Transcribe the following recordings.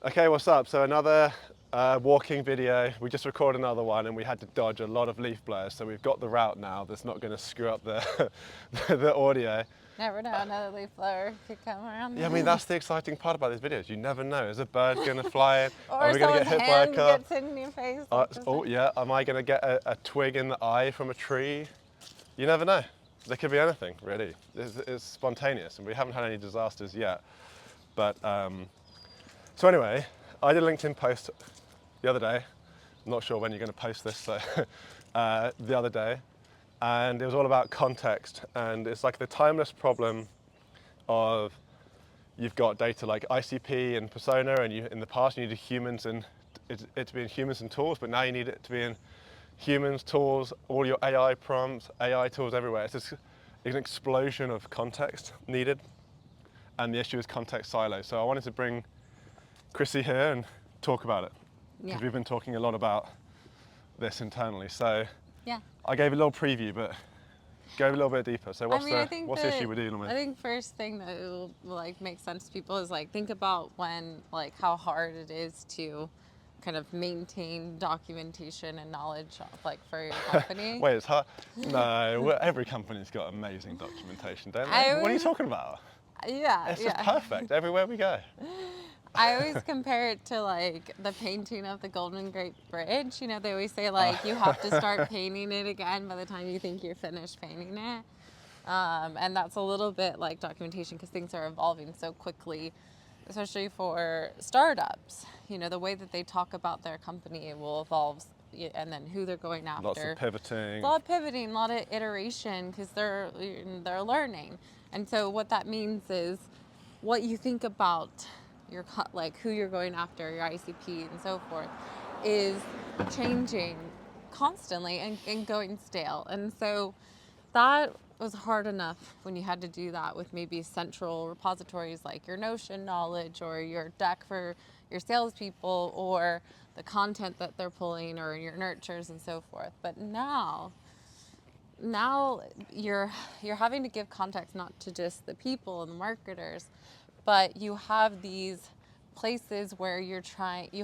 Okay, what's up? So another walking video. We just recorded another one and we had to dodge a lot of leaf blowers. So we've got the route now that's not going to screw up the, the audio. Never know, another leaf blower could come around. Yeah, I mean, that's the exciting part about these videos. You never know. Is a bird going to fly in? Are Or we going to get someone's hit by a hand car? gets in your face. Oh, yeah. Am I going to get a twig in the eye from a tree? You never know. There could be anything, really. It's spontaneous and we haven't had any disasters yet. But, so anyway, I did a LinkedIn post the other day. I'm not sure when you're going to post this, so the other day. And it was all about context. And it's like the timeless problem of you've got data like ICP and persona, and in the past you needed humans and it to be in humans and tools, but now you need it to be in humans, tools, all your AI prompts, AI tools everywhere. It's just an explosion of context needed. And the issue is context silo. So I wanted to bring Chrissy here and talk about it. Because we've been talking a lot about this internally. So Yeah. I gave a little preview, but go a little bit deeper. So what's I think the issue we're dealing with? I think first thing that will like make sense to people is like think about when like how hard it is to kind of maintain documentation and knowledge like for your company. Wait, it's hard. No, every company's got amazing documentation, don't they? What are you talking about? Yeah, It's just perfect everywhere we go. I always compare it to like the painting of the Golden Gate Bridge. You know, they always say like you have to start painting it again by the time you think you're finished painting it. And that's a little bit like documentation because things are evolving so quickly, especially for startups. You know, the way that they talk about their company will evolve, and then who they're going after. Lots of pivoting. A lot of pivoting, a lot of iteration because they're learning. And so what that means is what you think about your like who you're going after, your ICP and so forth, is changing constantly and going stale. And so that was hard enough when you had to do that with maybe central repositories like your Notion knowledge or your deck for your salespeople or the content that they're pulling or your nurtures and so forth. But now you're having to give context not to just the people and the marketers, but you have these places where you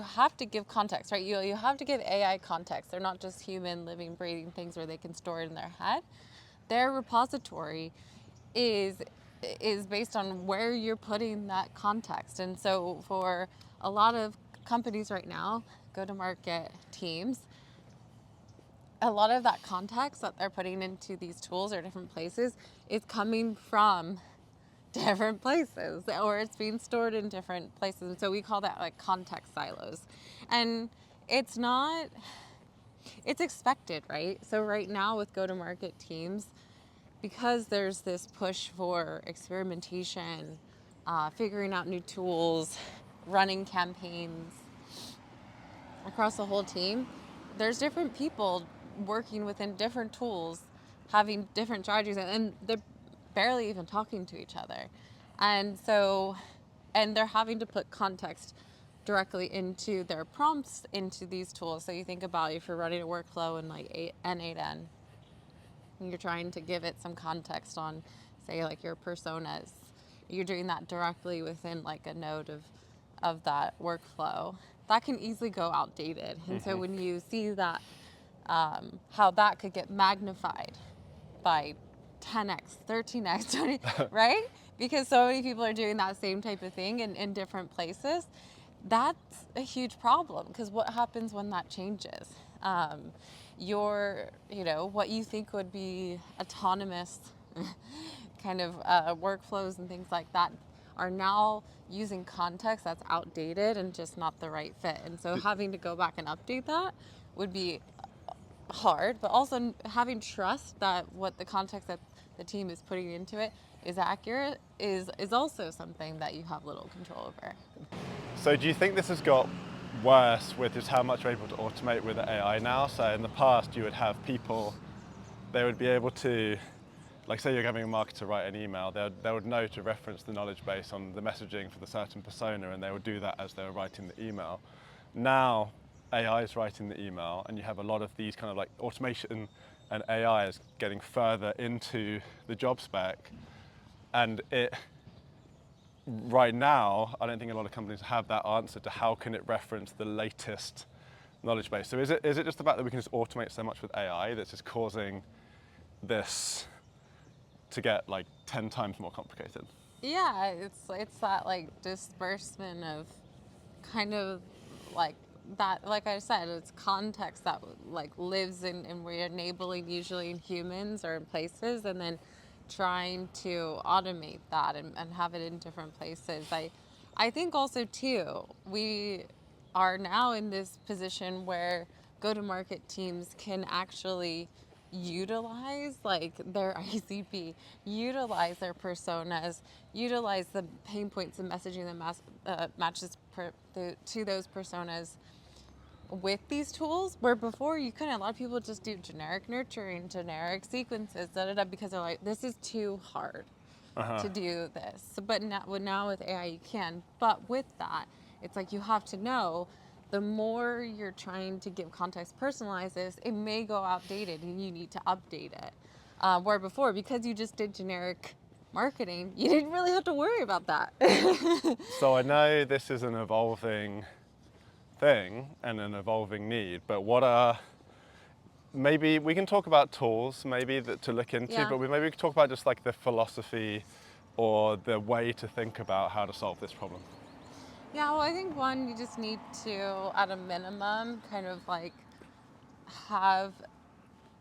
have to give context, right? You have to give AI context. They're not just human living breathing things where they can store it in their head. Their repository is based on where you're putting that context. And so for a lot of companies right now, go-to-market teams, a lot of that context that they're putting into these tools or different places is coming from different places, or it's being stored in different places. And so we call that like context silos. And it's expected, right? So right now with go-to-market teams, because there's this push for experimentation, figuring out new tools, running campaigns across the whole team, there's different people working within different tools, having different strategies, and they're barely even talking to each other. And so, and they're having to put context directly into their prompts into these tools. So you think about if you're running a workflow in like N8N, and you're trying to give it some context on, say, like your personas, you're doing that directly within like a node of that workflow. That can easily go outdated. And so when you see that, how that could get magnified by 10x, 13x, 20, right? Because so many people are doing that same type of thing in different places. That's a huge problem because what happens when that changes? What you think would be autonomous kind of workflows and things like that are now using context that's outdated and just not the right fit. And so having to go back and update that would be hard, but also having trust that what the context that the team is putting into it is accurate is also something that you have little control over. So do you think this has got worse with just how much we're able to automate with AI now? So in the past you would have people, they would be able to, like say you're having a marketer write an email, they would know to reference the knowledge base on the messaging for the certain persona, and they would do that as they were writing the email. Now AI is writing the email and you have a lot of these kind of like automation and AI is getting further into the job spec, and right now, I don't think a lot of companies have that answer to how can it reference the latest knowledge base. So is it just the fact that we can just automate so much with AI that's just causing this to get like 10 times more complicated? Yeah, it's that like disbursement of kind of like that, like I said, it's context that like lives in, and we're enabling usually in humans or in places, and then trying to automate that and have it in different places. I think also too, we are now in this position where go-to-market teams can actually utilize like their ICP, utilize their personas, utilize the pain points and messaging that matches to those personas with these tools, where before you couldn't. A lot of people just do generic nurturing, generic sequences, because they're like, this is too hard to do this. But now with AI you can. But with that, it's like you have to know the more you're trying to give context, personalize this, it may go outdated and you need to update it. Where before, because you just did generic marketing, you didn't really have to worry about that. So I know this is an evolving thing and an evolving need, but what are, maybe we can talk about tools maybe that to look into, Yeah. but maybe we can talk about just like the philosophy or the way to think about how to solve this problem. Yeah, well, I think one, you just need to, at a minimum, kind of like have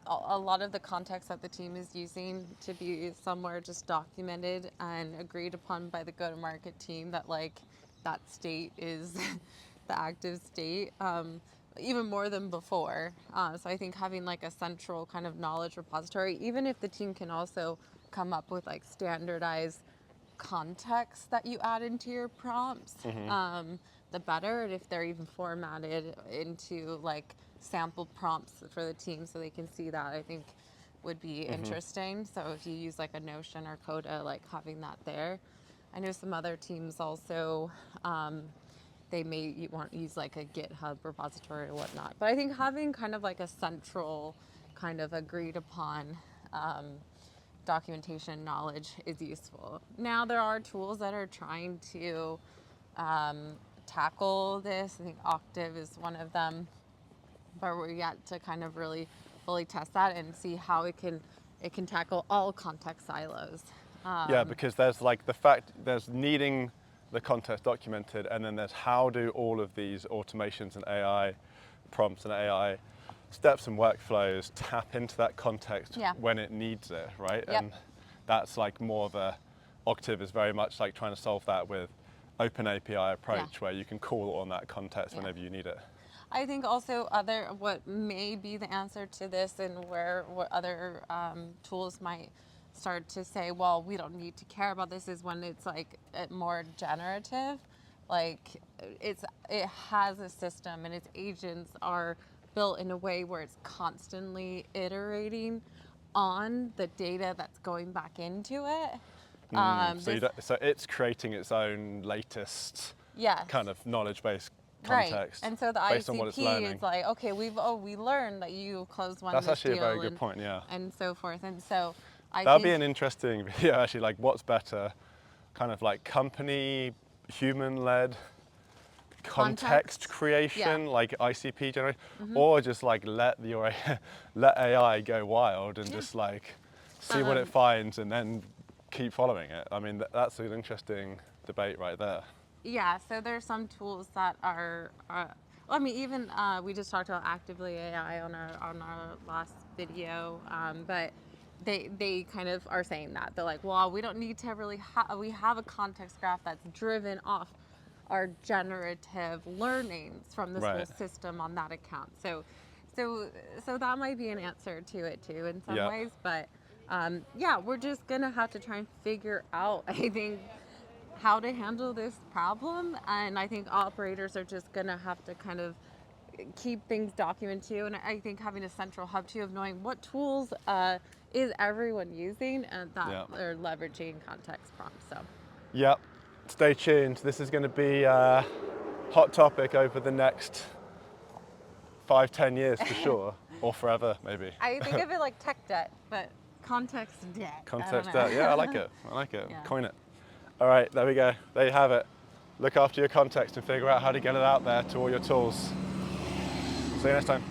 a lot of the context that the team is using to be somewhere just documented and agreed upon by the go-to-market team, that like that state is the active state, even more than before. So I think having like a central kind of knowledge repository, even if the team can also come up with like standardized context that you add into your prompts, the better. And if they're even formatted into like sample prompts for the team so they can see that, I think would be interesting. So if you use like a Notion or Coda, like having that there. I know some other teams also, they may want to use like a GitHub repository or whatnot. But I think having kind of like a central kind of agreed upon documentation knowledge is useful. Now there are tools that are trying to tackle this. I think Octave is one of them, but we're yet to kind of really fully test that and see how it can tackle all context silos. Yeah, because there's like the fact there's needing the context documented, and then there's how do all of these automations and AI prompts and AI steps and workflows tap into that context Yeah. when it needs it, right? Yep. And that's like more of a, Octave is very much like trying to solve that with open API approach, where you can call on that context whenever you need it. I think also what may be the answer to this, and what other tools might start to say, well, we don't need to care about this, is when it's like more generative, like it has a system and its agents are built in a way where it's constantly iterating on the data that's going back into it. So it's creating its own latest Yes. kind of knowledge-based Right, context and so the based on what it's ICP learning. is like, okay, we learned that you closed one That's this actually a deal, very good point, yeah. and so forth, and so I That'd be think an interesting video, actually, like what's better, kind of like company, human-led context creation, like ICP generation, or just like let AI go wild and just like see what it finds and then keep following it. I mean, that's an interesting debate right there. Yeah, so there's some tools that are well, I mean, even we just talked about actively AI on our last video, but they kind of are saying that they're like, well, we don't need to really we have a context graph that's driven off our generative learnings from this whole Right. system on that account. So that might be an answer to it too in some Yeah. ways, but yeah, we're just gonna have to try and figure out, I think, how to handle this problem. And I think operators are just going to have to kind of keep things documented too. And I think having a central hub too of knowing what tools is everyone using and that Yeah. are leveraging context prompts. So Yep. Stay tuned. This is going to be a hot topic over the next 5-10 years for sure, or forever maybe. I think of it like tech debt, but context debt. Context debt. Yeah, I like it. I like it. Yeah. Coin it. All right, there we go. There you have it. Look after your context and figure out how to get it out there to all your tools. See you next time.